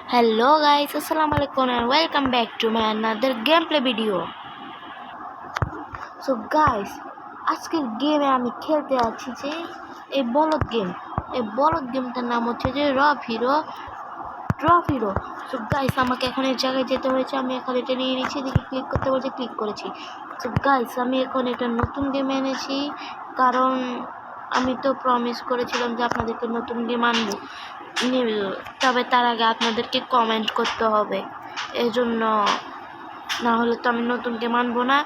Hello guys, Assalamualaikum and welcome back to my another gameplay video. So guys, আজকের গেমে আমি খেলতে আছি যে এই বলদ গেমটার নাম হচ্ছে যে ড্রপ হিরো। সো গাইস আমাকে এখন এই জায়গায় যেতে হয়েছে, আমি এখন এটা নিয়ে নিয়েছি, এদিকে ক্লিক করতে বলছে, ক্লিক করেছি। সো গাইস আমি এখন এটা নতুন গেমে এনেছি, কারণ আমি তো প্রমিস করেছিলাম যে আপনাদেরকে নতুন গেম আনবো, তবে তার আগে আপনাদেরকে কমেন্ট করতে হবে, এই জন্য, না হলে তো আমি নতুন গেম আনবো না।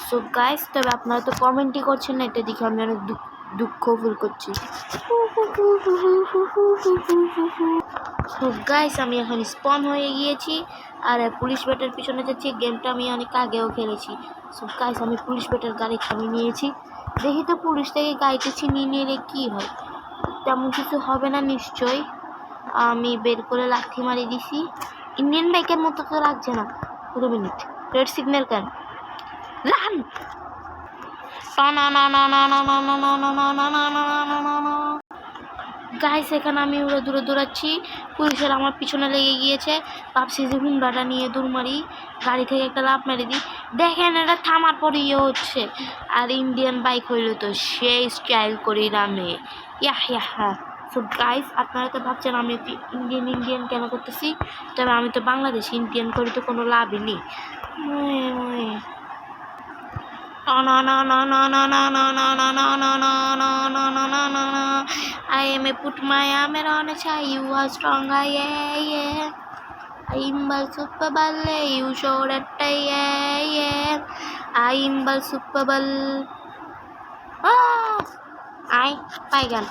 সো গাইস তবে আপনারা তো কমেন্টই করছেন না, এটা দেখে আমি অনেক দুঃখ ফিল করছি। সো গাইস আমি এখন স্পন হয়ে গিয়েছি আর পুলিশ ব্যাটার পিছনে যাচ্ছি। গেমটা আমি অনেক আগেও খেলেছি। সো গাইস আমি পুলিশ ব্যাটার গাড়ি থামিয়ে নিয়েছি, দেখি তো পুলিশ থেকে গাড়িতে ছিনিয়ে নিলে কী হয়। তেমন কিছু হবে না নিশ্চয়ই। আমি বের করে লাথি মারি দিছি, ইন্ডিয়ান বাইকের মতো তো লাগছে না। 2 মিনিট, রেড সিগন্যাল কেন? রান! গাইস এখানে আমি উড়ে দূরে দৌড়াচ্ছি, পুলিশের আমার পিছনে লেগে গিয়েছে। ভাবছি যে হুন্ডাটা নিয়ে দৌড় মারি, গাড়ি থেকে একটা লাফ মেরে দিই। দেখেন এটা থামার পরে ইয়ে হচ্ছে, আর ইন্ডিয়ান বাইক হইলো তো সেই স্টাইল করি নামে হ্যাঁ। সো গাইস আপনারা তো ভাবছেন আমি ইন্ডিয়ান কেন করতেছি, তবে আমি তো বাংলাদেশি, ইন্ডিয়ান করে তো কোনো লাভই নেই। I am a put my arm on a child, you are stronger, yeah. I'm a super ball, you show that, yeah. I'm a super ball. পাইগান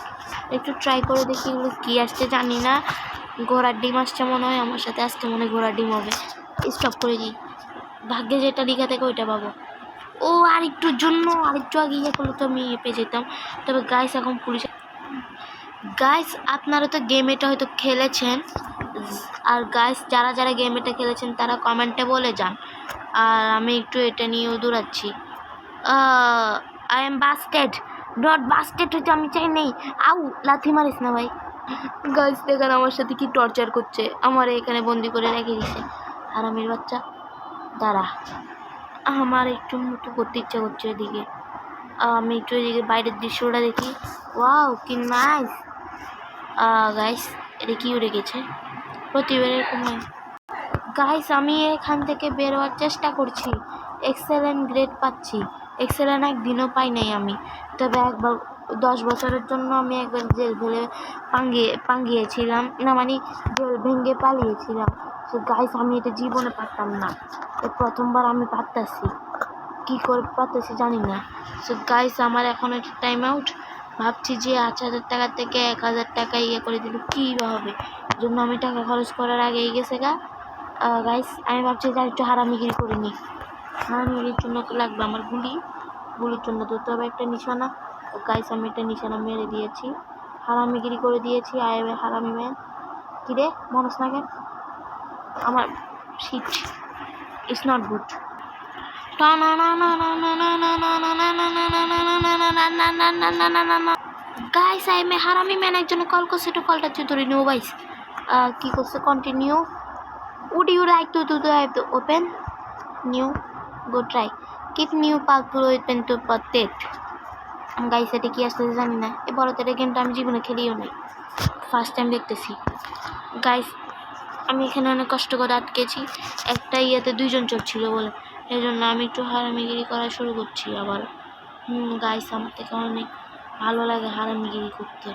একটু ট্রাই করে দেখি এগুলো কী আসছে জানি না। ঘোড়ার ডিম আসছে মনে হয় আমার সাথে, আজকে মনে হয় ঘোড়ার ডিম হবে। স্টপ করে দিই, ভাগ্যে যেটা লিখা থাকে ওইটা পাবো। ও আরেকটু আগে ইয়ে করলে তো আমি পেয়ে যেতাম। তবে গাইস এখন পুলিশ। গাইস আপনারা তো গেম এটা হয়তো খেলেছেন, আর গাইস যারা গেম এটা খেলেছেন তারা কমেন্টে বলে যান। আর আমি একটু এটা নিয়েও দৌড়াচ্ছি। I am busted, dot busted হইতে আমি চাই নেই। আউ লাথি মারিস না ভাই। গাইস দেখেন আমার সাথে কি টর্চার করছে, আমার এখানে বন্দি করে রেখে দিছে হারামির বাচ্চা। দাঁড়া, আমার একটু মুতো করতে ইচ্ছা করছে এদিকে, আমি একটু এদিকে বাইরের দৃশ্যটা দেখি। ওয়াও কি নাইস। গাইস এটা কি উড়ে গেছে, প্রতিবার এরকম হয়। গাইস আমি এখান থেকে বের হওয়ার চেষ্টা করছি, এক্সেলেন্ট গ্রেড পাচ্ছি। এক্সেলেন্ট একদিনও পাই নাই আমি, তবে একবার 10 বছরের জন্য আমি একবার জেল পাঙ্গিয়েছিলাম না, মানে জেল ভেঙে পালিয়েছিলাম। সো গাইস আমি এটা জীবনে পারতাম না, প্রথমবার আমি পারতেছি, কী করে পারতেছি জানি না। সো গাইস আমার এখন একটা টাইম আউট, ভাবছি যে 8,000 টাকা থেকে 1,000 টাকা ইয়ে করে দিলে কী হবে, জন্য আমি টাকা খরচ করার আগেই গেছে গা। গাইস আমি ভাবছি যে একটু হারামিগিরি করে নিই। হারামিগিরির জন্য তো লাগবে আমার গুলির জন্য ধরতে হবে একটা নিশানা। গাইস আমি একটা নিশানা মেরে দিয়েছি, হারামিগিরি করে দিয়েছি। আই এম এ হারামি ম্যান। কিরে মনস না কেন আমার? Shit, it's not good. Guys I am a হারামি ম্যান, একজন কল করছে, একটু কলটা ধরে নিও গাইস। কি করছে? Continue. Would you like to have the open? New, go try. Keep new path open to protect. Guys এটা কি আসলে জানি না, এই বড়দের গেমটা আমি জীবনে খেলিও নাই, ফার্স্ট টাইম দেখতেছি। গাইস আমি এখানে অনেক কষ্ট করে আটকেছি, একটা ইয়েতে 2 জন চোর ছিল বলে, এই জন্য আমি একটু হারামিগিরি করা শুরু করছি আবার। গাইস আমার থেকে অনেক ভালো লাগে হারামিগিরি করতে।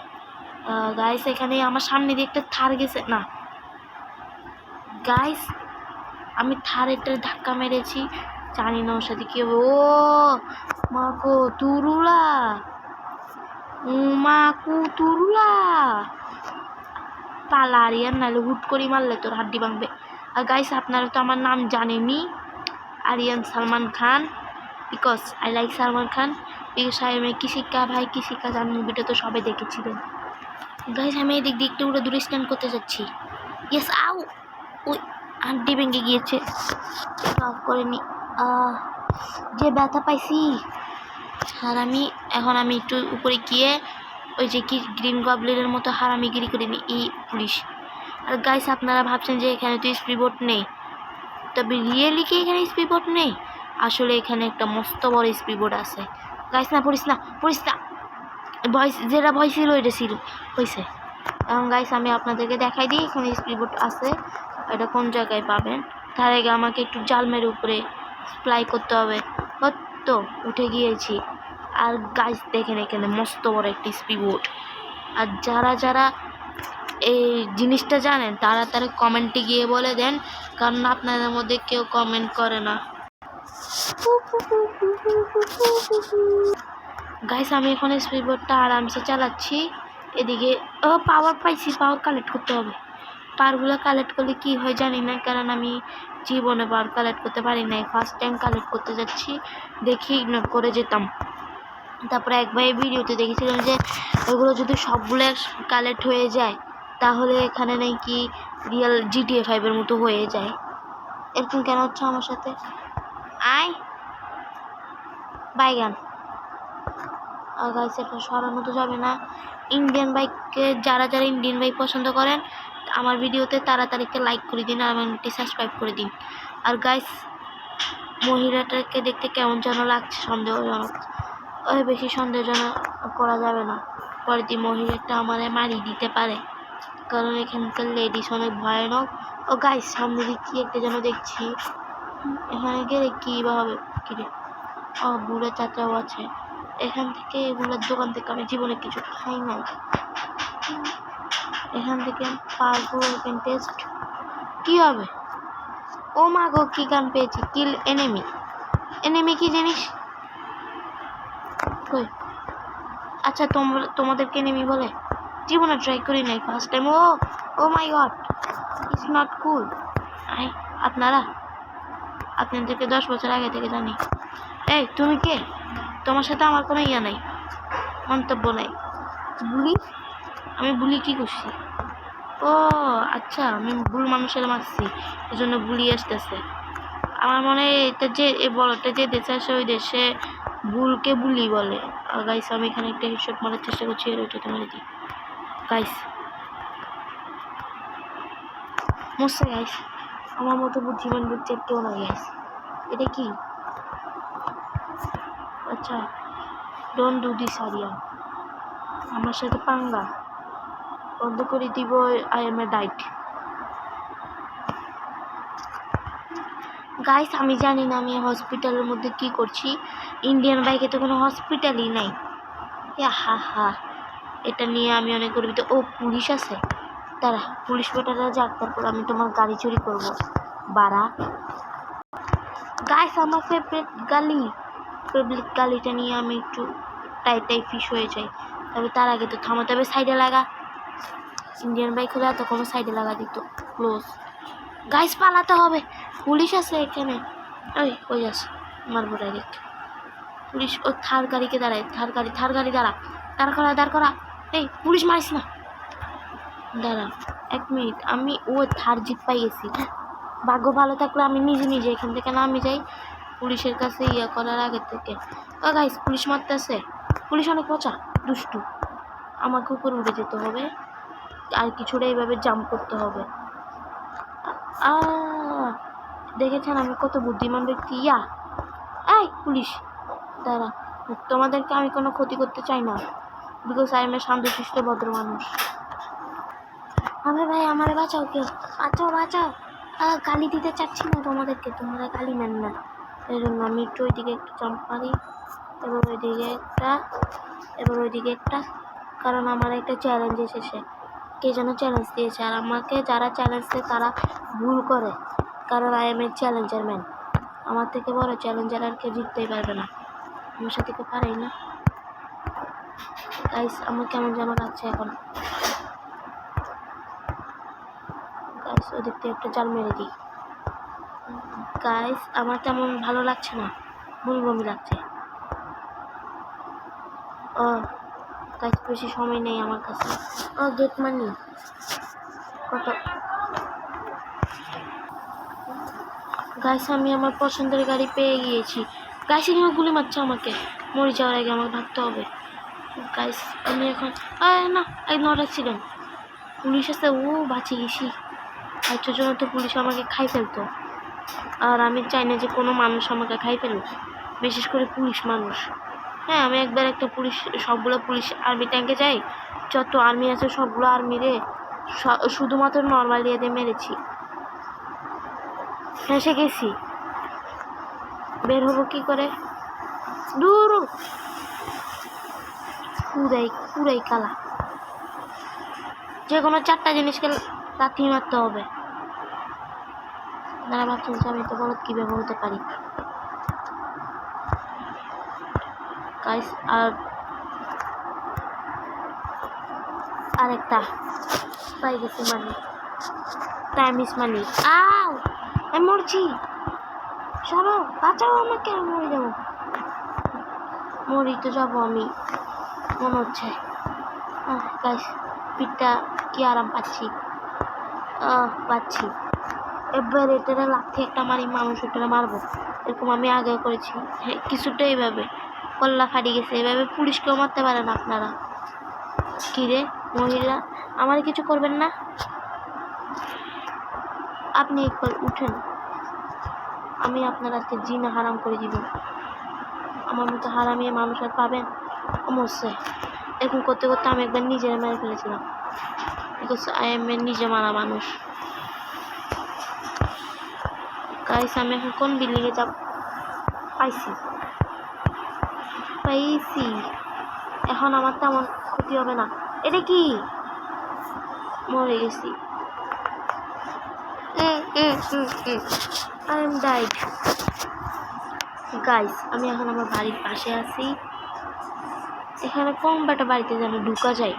গাইস এখানে আমার সামনে দিয়ে একটা থার গেছে না। গাইস আমি থারেরটা ধাক্কা মেরেছি, জানি না ওর সাথে কি হবে। ও মাকো তুরুলা, পালা আরিয়ান, নাহলে হুট করে মারলে তোর হাড্ডি ভাঙবে। আর গাইস আপনারা তো আমার নাম জানেনি, Aryan Salman Khan, because I like Salman Khan, because I am a Kisi Ka Bhai Kisi Ka জান মুভিটা তো সবাই দেখেছিলেন। গাইস আমি এদিক দিয়ে একটু দূরে স্ট্যান্ড করতে যাচ্ছি। ইয়েস, আউ, ওই হাড্ডি ভেঙে গিয়েছে, অফ করে নি। যে ব্যথা পাইছি। আর এখন আমি একটু উপরে গিয়ে ওই যে কি গ্রিন গবলিনের মতো হারামিগিরি করে নি। এই পুলিশ আর গাইস আপনারা ভাবছেন যে এখানে তো স্পিড বোট নেই, তবে রিয়েলি কি এখানে স্পিড বোট নেই? আসলে এখানে একটা মস্ত বড় স্পিড বোট আছে। গাইস না পড়িস না, পড়িস না, ভয় যেটা ভয় ছিল ওইটা ছিল হয়েছে। এখন গাইস আমি আপনাদেরকে দেখাই দিই এখানে স্পিড বোট আছে, এটা কোন জায়গায় পাবেন। তার আগে আমাকে একটু জালমের উপরে ফ্লাই করতে হবে। তো উঠে গিয়েছি। আর গাইস দেখেন এখানে মস্ত বড় একটি স্পিড বোট। আর যারা যারা এই জিনিসটা জানেন তারা তারা কমেন্টে গিয়ে বলে দেন, কারণ আপনাদের মধ্যে কেউ কমেন্ট করে না। গাইস আমি এখন স্পিড বোটটা আরামসে চালাচ্ছি। এদিকে পাওয়ার পাইছি, পাওয়ার কালেক্ট করতে হবে। পাওয়ারগুলো কালেক্ট করলে কি হয় জানি না, কারণ আমি জীবনে পাওয়ার কালেক্ট করতে পারি নাই, ফার্স্ট টাইম কালেক্ট করতে যাচ্ছি। দেখি ইগনোর করে যেতাম। তারপরে একবার এই ভিডিওতে দেখেছিলাম যে ওগুলো যদি সবগুলো কালেক্ট হয়ে যায় তাহলে এখানে নাকি রিয়েল GTA 5 মতো হয়ে যায়। এরকম কেন হচ্ছে আমার সাথে? আয় বাইগান। গাইস এটা সরানো তো যাবে না। ইন্ডিয়ান বাইককে যারা যারা ইন্ডিয়ান বাইক পছন্দ করেন আমার ভিডিওতে তাড়াতাড়ি লাইক করে দিন আর আমাকে সাবস্ক্রাইব করে দিন। আর গাইস মহিলাটাকে দেখতে কেমন যেন লাগছে, সন্দেহজনক। বেশি সন্দেহজনক করা যাবে না, পরে দিয়ে মহিলাটা আমারে মারিয়ে দিতে পারে, কারণ এখানকার লেডিস অনেক ভয়ানক। গাইস সামনে দিক কি একটা যেন দেখছি, এখানে গেলে কী বা হবে? কিরে বুড়ো চাচাও আছে। এখান থেকে এগুলোর দোকান থেকে আমি জীবনে কিছু খাই নাই। এখান থেকে পারবো টেস্ট কি হবে? ও মা গো, কি গান পেয়েছি, কিল এনিমি। এনিমি কি জিনিস? কই? আচ্ছা তোমাদেরকে এনিমি বলে? জীবনে ট্রাই করি নাই, first time. Oh my god, it's not cool. আপনাদেরকে 10 বছর আগে থেকে জানি। এই তুমি কে? তোমার সাথে আমার কোনো ইয়া নাই, মন্তব্য নাই। বুলি? আমি বুলি কি করছি? ও আচ্ছা, আমি ভুল মানুষের মারছি, এই জন্য বুলি আসতেছে। আমার মনে হয় এটা যে বড়টা যে দেশে আসে ওই দেশে ভুলকে বুলি বলে। গাইস আমি এখানে একটা হেডশট মারার চেষ্টা করছি, আর ওইটাতে মেরে দিই। গাইস মরছে গাইস, আমার মতো বুদ্ধিমান ব্যক্তির কেউ না গাইস। এটা কি? আচ্ছা ডোন্ট ডু দিস আরিয়া, আমার সাথে পাঙ্গা বন্ধ করে দিব। আই এম এ ডাইট। গাইস আমি জানি না আমি হসপিটালের মধ্যে কি করছি। ইন্ডিয়ান বাইকে তো কোনো হসপিটালই নাই। হা হা, এটা নিয়ে আমি অনেক গর্বিত। ও পুলিশ আছে, তারা পুলিশ বেটারা যাক, তারপর আমি তোমার গাড়ি চুরি করব বাড়া। গাইস আমার ফেভারিট গালিটা নিয়ে আমি একটু টাই ফিশ হয়ে যাই। তবে তার আগে তো থামাতে হবে। সাইডে লাগা, ইন্ডিয়ান বাইক হলে এত কোনো সাইডে লাগা দিত। ক্লোজ গাইস, পালাতে হবে, পুলিশ আছে এখানে। ওই যাচ্ছে, মারবো ডাইরেক্ট। পুলিশ ও থার গাড়িকে দাঁড়ায়, থার গাড়ি দাঁড়া, দাঁড় করা। এই পুলিশ মারিস না, দাঁড়া 1 মিনিট। আমি থার জিত পাই গেছি। ভাগ্য ভালো থাকলে আমি নিজে এখান থেকে নামি যাই পুলিশের কাছে ইয়া করার আগে থেকে। গাইস পুলিশ মারতেছে, পুলিশ অনেক পচা দুষ্টু। আমাকে উপরে উঠে যেতে হবে আর কিছুটা এইভাবে জাম্প করতে হবে। দেখেছেন আমি কত বুদ্ধিমান ব্যক্তি। এই পুলিশ দাঁড়া, তোমাদেরকে আমি কোনো ক্ষতি করতে চাই না, বিকজ আই এম এ শান্তশিষ্ট ভদ্র মানুষ। ভাই আমারে বাঁচাও, কেউ বাঁচাও। গালি দিতে চাচ্ছি না তোমাদেরকে, তোমরা গালি নেন না, এই জন্য আমি একটু ওইদিকে একটু জাম্প মারি, এবার ওইদিকে একটা, কারণ আমার একটা চ্যালেঞ্জ এসেছে। কে যেন চ্যালেঞ্জ দিয়েছে, আর আমাকে যারা চ্যালেঞ্জ দেয় তারা ভুল করে, কারণ I am A Challenger man. আমার থেকে বড় চ্যালেঞ্জার আর কেউ জিততেই পারবে না, আমার সাথে কেউ পারেই না। গাইস আমার কেমন যেন লাগছে এখন। গাইস ওদিক থেকে একটা জাল মেরে দিই। গাইস আমার তেমন ভালো লাগছে না, বমি লাগছে। গাইস বেশি সময় নেই আমার কাছে। গেট মানি কত? গাইস আমি আমার পছন্দের গাড়ি পেয়ে গিয়েছি। গাইস এখানে গুলি মারছে আমাকে, মরে যাওয়ার আগে আমাকে ভাবতে হবে। গাইস আমি এখন না, নট অ্যাক্সিডেন্ট। পুলিশ আছে, ও বাঁচিয়ে গেছি। একটার জন্য তো পুলিশ আমাকে খাই ফেলতো, আর আমি চাই না যে কোনো মানুষ আমাকে খাই ফেলুক, বিশেষ করে পুলিশ মানুষ। হ্যাঁ, আমি একবার একটা পুলিশ, সবগুলো পুলিশ আর্মি ট্যাঙ্কে যাই, যত আর্মি আছে সবগুলো আর্মিরে শুধুমাত্র নর্মাল দিয়ে মেরেছি। ফেঁসে গেছি, বের হবো কি করে? দূর, পুরাই কালা। যে কোনো 4টা জিনিসকে লাথি মারতে হবে। আপনারা ভাবছেন যে আমি তো বলদ কীভাবে হতে পারি গাইস। আরেকটা পাই গেছি, মানি, টাইম ইজ মানি। আও, আমি মরছি, সরো, বাঁচাও আমাকে, আমি মরে যাবো। মরি তো যাবো আমি মনে হচ্ছে। গাইস, পিঠটা কি আরাম পাচ্ছি, পাচ্ছি। এবার এটারে লাথি একটা মারি, মানুষ এটারে মারবো, এরকম আমি আগে করেছি। হ্যাঁ, কিছুটা এইভাবে কল্লা ফাটি গেছে। এইভাবে পুলিশকেও মারতে পারেন আপনারা। কি রে মহিলা, আমার কিছু করবেন না? আপনি একবার উঠেন, আমি আপনার আজকে জিনা হারাম করে দিব। আমার মতো হারামিয়ে মানুষ আর পাবেন? অবশ্যই। এরকম করতে করতে আমি একবার নিজের মেরে ফেলেছিলাম, বিকজ আই এম এ নিজে মারা মানুষ। গাইস, আমি এখন কোন বিল্ডিংয়ে যাব? পাইছি, এখন আমার তেমন ক্ষতি হবে না। এটা কি? মরে গেছি। I am died. গাইস, আমি এখন আমার বাড়ির পাশে আছি। এখানে কম বাটা বাড়িতে যেন ঢুকা যায়।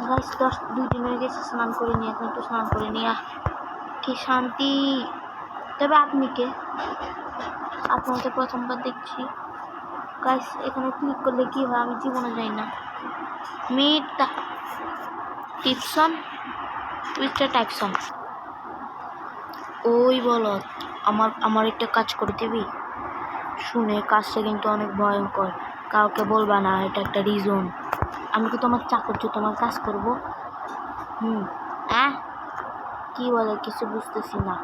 গাইস, 2 দিন হয়ে গেছে স্নান করে নিয়ে, এখন একটু স্নান করে নিয়ে কি শান্তি। তবে আপনি কে? আপনাকে প্রথমবার দেখছি। গাইস, এখানে ক্লিক করলে কি হয় আমি জীবনে যাই না। Meet the Tipson with Typeson. ওই বলো, আমার একটা কাজ করে দিবি? শুনে কাজটা কিন্তু অনেক ভয়ঙ্কর, কাউকে বলবা না, এটা একটা রিজন। আমি কি তোমার চাকর, তোমার কাজ করব? কি বলে কিছু বুঝতেছি না।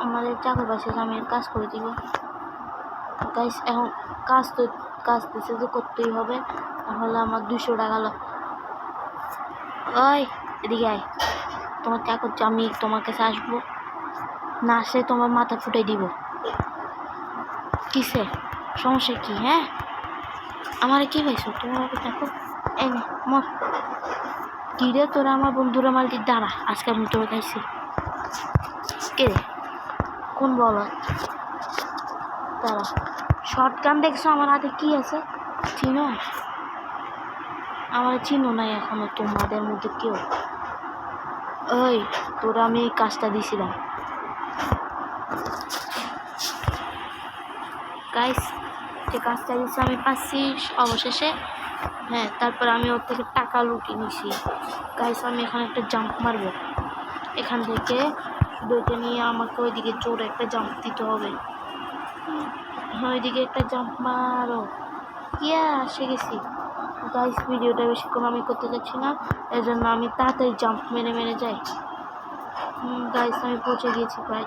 আমাদের চাকর পাশে আমি কাজ করে দিব। গাইস, এখন কাজ দিচ্ছে তো করতেই হবে, তাহলে আমার 200 টাকা। ওই এদিকে আয়, তোমার চাকর, আমি তোমার কাছে আসবো না, আসে তোমার মাথা ফুটাই দিব। কিসে সমস্যা কি? হ্যাঁ, আমার কি হয়েছে? তোমার দেখো, এই নে মর। কি রে তোরা আমার বন্ধুরা মাল দিয়ে দাঁড়া, আজকে আমি তোরা খাইছি। কে রে? কোন বল? দাঁড়া, শর্ট গান দেখছো আমার হাতে কি আছে? চিনো? আমার চিনো নাই এখনো তোমাদের মধ্যে কেউ। ওই তোরা, আমি এই কাজটা দিছিলাম। গাইস, যে কাজটা দিচ্ছে আমি পাচ্ছি অবশেষে। হ্যাঁ, তারপর আমি ওর থেকে টাকা লুটিয়ে নিছি। গাইস, আমি এখন একটা জাম্প মারবো এখান থেকে, শুধু এটা নিয়ে আমাকে ওইদিকে জোরে একটা জাম্প দিতে হবে। হ্যাঁ, ওইদিকে একটা জাম্প মারো। এসে গেছি। গাইস, ভিডিওটা বেশিক্ষণ আমি করতে চাচ্ছি না, এর জন্য আমি তাড়াতাড়ি জাম্প মেরে যাই। গাইস, আমি পৌঁছে গিয়েছি প্রায়।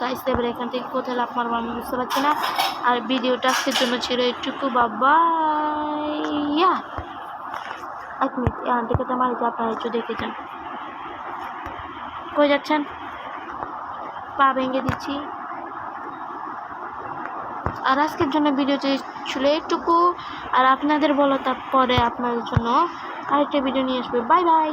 গাইস, এবার এখান থেকে কোথায় লাফ মারবো আমি বুঝতে পারছি না। আর ভিডিওটা আজকের জন্য ছিল এটুকু। বাবা, এক মিনিট, এই আন্টিকে মারি যে আপনারা একটু দেখে যান। কই যাচ্ছেন? পা ভেঙে দিচ্ছি। আর আজকের জন্য ভিডিওটি ছিল এটুকু। আর আপনাদের বলো, তারপরে আপনাদের জন্য আরেকটা ভিডিও নিয়ে আসবে। Bye bye.